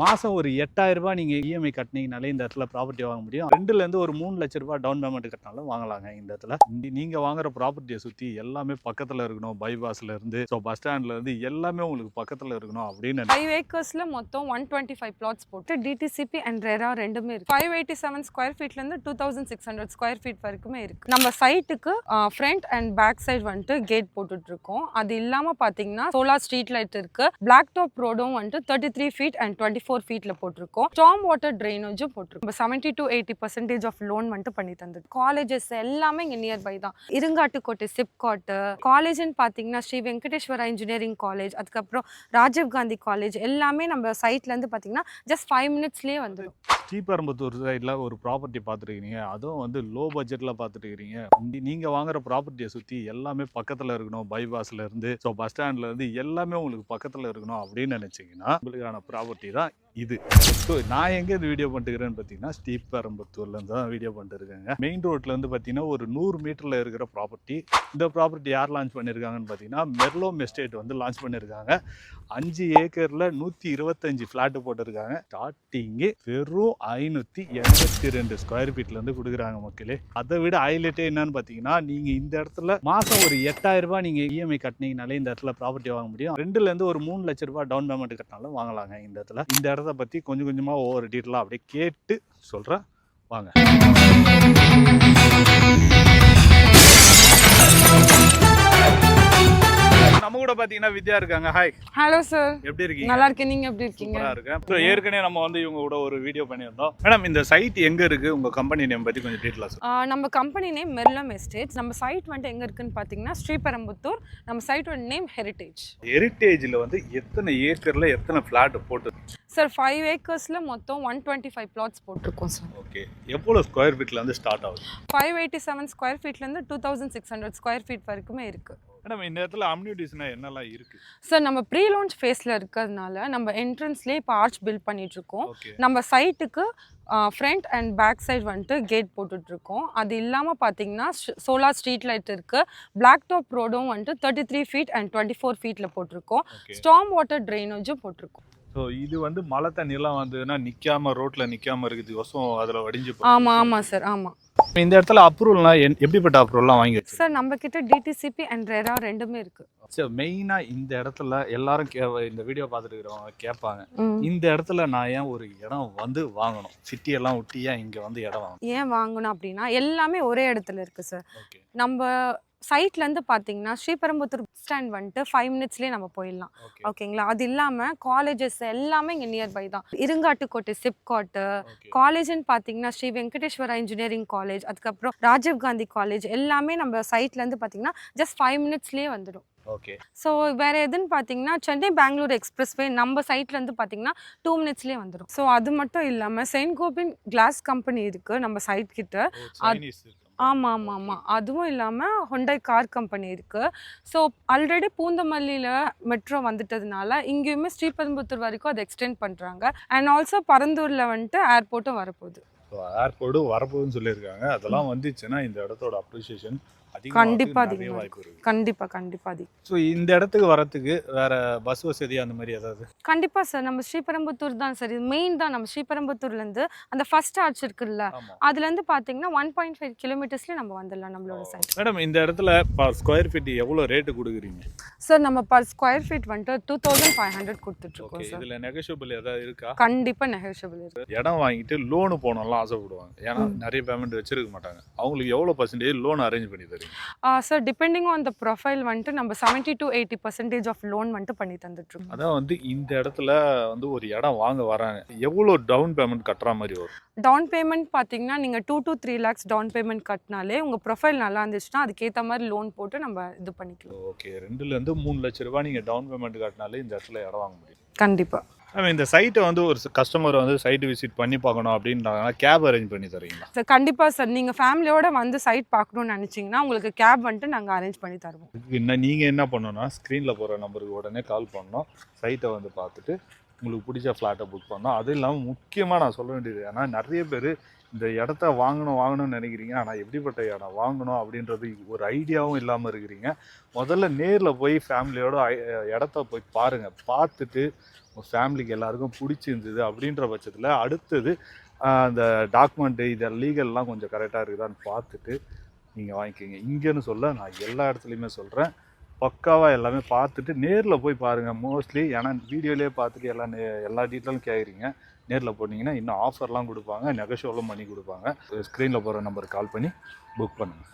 மாசம் ஒரு 8,000 ரூபாய் நீங்க இஎம்ஐ கட்டினீங்கனாலே இந்த இடத்துல ப்ராப்பர்ட்டி வாங்க முடியும். 2ல இருந்து ஒரு 3 லட்சம் ரூபாய் டவுன் பேமெண்ட் கட்டினாலும் வாங்கலாங்க இந்த இடத்துல. நீங்க வாங்குற ப்ராப்பர்ட்டியை சுத்தி எல்லாமே பக்கத்துல இருக்கணும். பைபாஸ்ல இருந்து பஸ் ஸ்டாண்ட்ல இருந்து எல்லாமே உங்களுக்கு பக்கத்துல இருக்கணும் அப்படின்னு 5 ஏக்கர்ஸ்ல மொத்தம் 125 plots போட்டு டிடிசிபி அண்ட் ரெரா ரெண்டுமே இருக்கு. 587 ஸ்கொயர் ஃபீட்ல இருந்து 2600 ஸ்கொயர் ஃபீட் வரைக்குமே இருக்கு. நம்ம சைட்டுக்கு ஃப்ரண்ட் அண்ட் பேக் சைடு வந்துட்டு கேட் போட்டுட்டு இருக்கோம். அது இல்லாம பாத்தீங்கன்னா சோலார் ஸ்ட்ரீட் லைட் இருக்கு. பிளாக் டாப் ரோடும் வந்துட்டு 33 ஃபீட் அண்ட் 24 ஃபீட்ல போட்டிருக்கோம். ஸ்டார்ம் வாட்டர் ட்ரைனேஜும் போட்டிருக்கோம். 70 to 80% ஆஃப் லோன் வந்துட்டு பண்ணி தந்தது. காலேஜஸ் எல்லாமே இங்க நியர்பை தான். இருங்காட்டுக்கோட்டை சிப்காட் காலேஜ்னு பாத்தீங்கன்னா ஸ்ரீ வெங்கடேஸ்வரா இன்ஜினியரிங் காலேஜ், அதுக்கப்புறம் ராஜீவ் காந்தி காலேஜ் எல்லாமே நம்ம சைட்ல இருந்து பாத்தீங்கன்னா ஜஸ்ட் 5 மினிட்ஸ்லயே வந்துடும். ஸ்ரீபெரும்புத்தூர் சைடில் ஒரு ப்ராப்பர்ட்டி பார்த்துருக்கீங்க, அதுவும் வந்து லோ பட்ஜெட்டில் பார்த்துருக்கீங்க. நீங்கள் வாங்குற ப்ராப்பர்ட்டியை சுற்றி எல்லாமே பக்கத்தில் இருக்கணும். பைபாஸில் இருந்து பஸ் ஸ்டாண்ட்ல இருந்து எல்லாமே உங்களுக்கு பக்கத்தில் இருக்கணும் அப்படின்னு நினச்சிங்கன்னா உங்களுக்கான ப்ராப்பர்ட்டி தான் இது. ஸோ நான் எங்கே இந்த வீடியோ பண்ணிட்டுக்கிறேன்னு பார்த்தீங்கன்னா ஸ்ரீபெரும்புத்தூர்லேருந்து தான் வீடியோ பண்ணிட்டு இருக்கேங்க. மெயின் ரோட்லேருந்து பார்த்தீங்கன்னா ஒரு 100 மீட்டரில் இருக்கிற ப்ராப்பர்ட்டி. இந்த ப்ராப்பர்ட்டி யார் லான்ச் பண்ணியிருக்காங்கன்னு பார்த்தீங்கன்னா மெர்லோம் எஸ்டேட் வந்து லான்ச் பண்ணியிருக்காங்க. 5 ஏக்கரில் 125 ஃப்ளாட்டு போட்டிருக்காங்க. ஸ்டார்டிங்கு வெறும் 582 ஸ்கொயர் ஃபீட்லேருந்து கொடுக்குறாங்க மக்களே. அதை விட ஹைலைட்டே என்னன்னு பார்த்தீங்கன்னா நீங்கள் இந்த இடத்துல மாதம் ஒரு 8,000 ரூபாய் நீங்கள் இஎம்ஐ கட்டினீங்கனாலே இந்த இடத்துல ப்ராப்பர்ட்டி வாங்க முடியும். 2ல இருந்து ஒரு 3 லட்சம் ரூபாய் டவுன் பேமெண்ட் கட்டினாலும் வாங்கலாங்க இந்த இடத்துல. இந்த இடத்த பற்றி கொஞ்சம் கொஞ்சமாக ஒவ்வொரு டீட்டெயிலாக அப்படியே கேட்டு சொல்கிறேன் வாங்க. நம்ம கூட பாத்தீங்கன்னா வித்யா இருக்காங்க. ஹாய். Hello sir. எப்படி இருக்கீங்க? நல்லா இருக்கேன். நீங்க எப்படி இருக்கீங்க? சூப்பரா இருக்கேன். ஸோ ஏற்கனவே நம்ம வந்து இவங்க கூட ஒரு வீடியோ பண்ணியிருந்தோம். மேடம் இந்த சைட் எங்க இருக்கு? உங்க கம்பெனி நேம் பத்தி கொஞ்சம் டீட்டெயிலாக சொல்லுங்க. நம்ம கம்பெனி நேம் மெர்லம் எஸ்டேட்ஸ். நம்ம சைட் வந்துட்டு எங்க இருக்குன்னு பாத்தீங்கன்னா ஸ்ரீபெரும்புத்தூர். நம்ம சைட்டோட நேம் ஹெரிட்டேஜ். ஹெரிட்டேஜ்ல வந்து எத்தனை ஏக்கர்ல எத்தனை ஃபிளாட் போட்டு சார் 5 ஏக்கர்ஸ்ல மொத்தம் 125 plots போட்டிருக்கோம் சார். ஓகே. எவ்வளவு ஸ்கொயர் ஃபீட்ல இருந்து ஸ்டார்ட் ஆகுது? 587 ஸ்கொயர் ஃபீட்ல இருந்து 2600 ஸ்கொயர் ஃபீட் வரைக்குமே இருக்கு. மேடம் இந்த இடத்துல அம்யூனிட்டிஸ்னா என்னெல்லாம் இருக்கு? சார் நம்ம ப்ரீ லான்ச் ஃபேஸ்ல இருக்கிறதுனால நம்ம என்ட்ரன்ஸ்லேயே இப்போ ஆர்ச் பில்ட் பண்ணிட்டு இருக்கோம். நம்ம சைட்டுக்கு ஃப்ரண்ட் அண்ட் பேக் சைடு வந்துட்டு கேட் போட்டுட்ருக்கோம். அது இல்லாமல் பார்த்தீங்கன்னா சோலார் ஸ்ட்ரீட் லைட் இருக்குது. பிளாக் டாப் ரோடும் வந்துட்டு 33 ஃபீட் அண்ட் 24 ஃபீட்டில் போட்டிருக்கோம். ஸ்டார்ம் வாட்டர் ட்ரைனேஜும் போட்டிருக்கோம். ஸோ இது வந்து மழை தண்ணியெல்லாம் வந்ததுன்னா நிற்காம ரோட்டில் நிற்காம இருக்குது வசம் அதில் வடிஞ்சு. ஆமாம் சார். ஆமாம். இந்த இடத்துல அப்ரூவல்லாம் எப்படிப்பட்ட அப்ரூவல்லாம் வாங்கி வச்சு? சார் நம்ம கிட்ட டிடிசிபி அண்ட் ரெரா ரெண்டுமே இருக்கு. சார் மெயினாக இந்த இடத்துல எல்லாரும் இந்த வீடியோ பார்த்துட்டு இருக்கிறவங்க கேட்பாங்க, இந்த இடத்துல நான் ஏன் ஒரு இடம் வந்து வாங்கணும், சிட்டியெல்லாம் விட்டு ஏன் இங்கே வந்து இடம் வாங்கணும்? ஏன் வாங்கணும் அப்படின்னா எல்லாமே ஒரே இடத்துல இருக்கு சார். நம்ம சைட்லேருந்து பார்த்தீங்கன்னா ஸ்ரீபெரும்புத்தூர் ஸ்டாண்ட் வந்துட்டு 5 மினிட்ஸ்லேயே நம்ம போயிடலாம். ஓகேங்களா? அது இல்லாமல் காலேஜஸ் எல்லாமே இங்கே நியர்பை தான். இருங்காட்டுக்கோட்டை சிப்காட் காலேஜ்னு பார்த்தீங்கன்னா ஸ்ரீ வெங்கடேஸ்வரா இன்ஜினியரிங் காலேஜ், அதுக்கப்புறம் ராஜீவ் காந்தி காலேஜ் எல்லாமே நம்ம சைட்லேருந்து பார்த்தீங்கன்னா ஜஸ்ட் 5 மினிட்ஸ்லேயே வந்துடும். ஓகே. ஸோ வேறு எதுன்னு பார்த்தீங்கன்னா சென்னை பெங்களூர் எக்ஸ்பிரஸ்வே நம்ம சைட்லேருந்து பார்த்தீங்கன்னா 2 மினிட்ஸ்லேயே வந்துடும். ஸோ அது மட்டும் இல்லாமல் செயின்ட் கோபின் கிளாஸ் கம்பெனி இருக்குது நம்ம சைட் கிட்ட. ஆமாம். அதுவும் இல்லாமல் ஹொண்டாய் கார் கம்பெனி இருக்குது. ஸோ ஆல்ரெடி பூந்தமல்லியில் மெட்ரோ வந்துட்டதுனால இங்கேயுமே ஸ்ரீபெரும்புத்தூர் வரைக்கும் அதை எக்ஸ்டெண்ட் பண்ணுறாங்க. அண்ட் ஆல்சோ பரந்தூரில் வந்துட்டு ஏர்போர்ட்டும் வரப்போகுது. ஏர்போர்ட்டும் வரப்போகுதுன்னு சொல்லியிருக்காங்க. அதெல்லாம் வந்துச்சுன்னா இந்த இடத்தோட அப்ரிசியேஷன் கண்டிப்பா. ஸோ இந்த இடத்துக்கு வரத்துக்கு வேற பஸ் வசதி அந்த மாதிரி ஏதாவது? கண்டிப்பா சார். நம்ம ஸ்ரீபெரும்புத்தூர் தான் சார், இது மெயின் தான். நம்ம ஸ்ரீபெரும்புத்தூர்ல இருந்து அந்த ஃபர்ஸ்ட் ஆர்ச் இருக்குல்ல, அதுல இருந்து பாத்தீங்கன்னா 1.5 கிலோமீட்டர்ஸ்ல நம்ம வந்துடலாம் நம்மளோட சைட். மேடம் இந்த இடத்துல பர் ஸ்கொயர் ஃபீட் எவ்வளவு ரேட் கொடுக்குறீங்க? சார் நம்ம பர் ஸ்கொயர் ஃபீட் வந்துட்டு 2500 கொடுத்துட்டு இருக்கோம் சார். இதுல நெகோஷியபிள் ஏதாவது இருக்கா? கண்டிப்பா நெகோஷியபிள் இருக்கு. இடம் வாங்கிட்டு லோன் போனலாம் ஆசைப்படுவாங்க, ஏன்னா நிறைய பேமெண்ட் வச்சிருக்க மாட்டாங்க. அவங்களுக்கு எவ்வளவு பர்சன்டேஜ் லோன் அரேஞ்ச் பண்ணி தருவீங்க? Sir depending on the profile வந்துட்டு நம்ம 70 to 80% ஆஃப் லோன் வந்துட்டு பண்ணி தந்துட்டுருக்கோம். அதான் வந்து இந்த இடத்துல வந்து ஒரு இடம் வாங்க வராங்க, எவ்வளோ டவுன் பேமெண்ட் கட்டுற மாதிரி வரும்? டவுன் பேமெண்ட் பார்த்தீங்கன்னா நீங்கள் 2 to 3 lakhs டவுன் பேமெண்ட் கட்டினாலே உங்கள் ப்ரொஃபைல் நல்லா இருந்துச்சுன்னா அதுக்கேற்ற மாதிரி லோன் போட்டு நம்ம இது பண்ணிக்கலாம். ஓகே. 2லேருந்து 3 லட்ச ரூபாய் நீங்கள் டவுன் பேமெண்ட் கட்டினாலே இந்த இடத்துல இடம் வாங்க முடியும். கண்டிப்பாக. இந்த சைட்டை வந்து ஒரு கஸ்டமர் வந்து சைட் விசிட் பண்ணி பார்க்கணும் அப்படின்றாங்கன்னா கேப் அரேஞ்ச் பண்ணி தரீங்களா? சார் கண்டிப்பாக சார். நீங்கள் ஃபேமிலியோட வந்து சைட் பார்க்கணும்னு நினச்சிங்கன்னா உங்களுக்கு கேப் வந்துட்டு நாங்கள் அரேஞ்ச் பண்ணி தருவோம். இன்னும் நீங்கள் என்ன பண்ணணும்னா ஸ்க்ரீனில் போகிற நம்பருக்கு உடனே கால் பண்ணணும், சைட்டை வந்து பார்த்துட்டு உங்களுக்கு பிடிச்ச ஃப்ளாட்டை புக் பண்ணணும். அது இல்லாமல் முக்கியமாக நான் சொல்ல வேண்டியது, ஏன்னா நிறைய பேர் இந்த இடத்த வாங்கணும்னு நினைக்கிறீங்க, ஆனால் எப்படிப்பட்ட இடம் வாங்கணும் அப்படின்றது ஒரு ஐடியாவும் இல்லாமல் இருக்கிறீங்க. முதல்ல நேரில் போய் ஃபேமிலியோட இடத்த போய் பாருங்கள். பார்த்துட்டு உங்கள் ஃபேமிலிக்கு எல்லாருக்கும் பிடிச்சிருந்தது அப்படின்ற பட்சத்தில் அடுத்தது அந்த டாக்குமெண்ட்டு இது லீகல்லாம் கொஞ்சம் கரெக்டாக இருக்குதான்னு பார்த்துட்டு நீங்கள் வாங்கிக்கோங்க. இங்கேன்னு சொல்ல நான் எல்லா இடத்துலையுமே சொல்கிறேன், பக்காவாக எல்லாமே பார்த்துட்டு நேரில் போய் பாருங்கள். மோஸ்ட்லி ஏன்னா வீடியோலேயே பார்த்துட்டு எல்லா டீட்டெயிலும் கேட்குறீங்க. நேரில் போனீங்கன்னா இன்னும் ஆஃபர்லாம் கொடுப்பாங்க, நெகோஷியபிளும் பண்ணி கொடுப்பாங்க. ஸ்க்ரீனில் போகிற நம்பருக்கு கால் பண்ணி புக் பண்ணுங்கள்.